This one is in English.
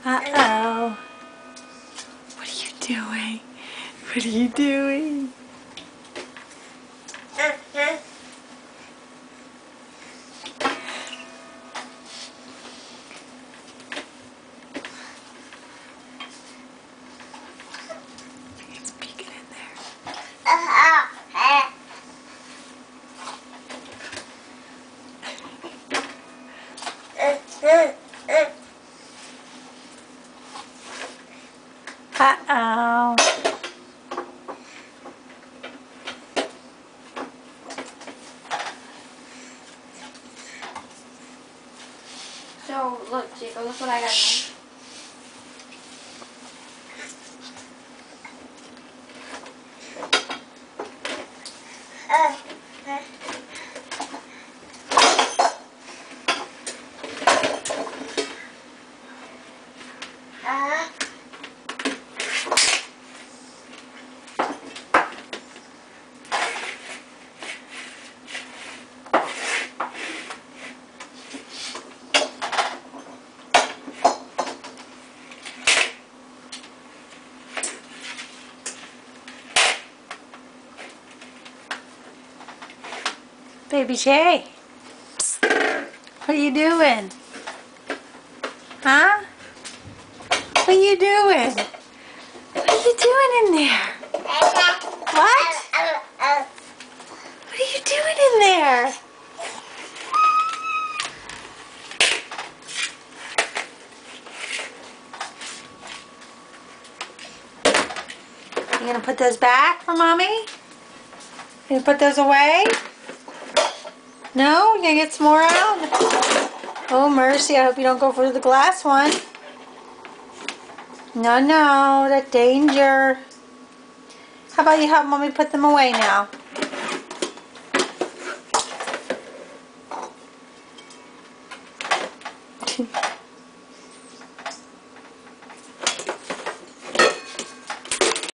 Uh-oh. What are you doing? What are you doing? It's peeking in there. Uh-oh. So, look, Jacob, look what I got now. Baby Jay. What are you doing? Huh? What are you doing? What are you doing in there? What? What are you doing in there? You gonna put those back for Mommy? You gonna put those away? No? You gonna get some more out? Oh, mercy. I hope you don't go for the glass one. No, no. That's danger. How about you help Mommy put them away now?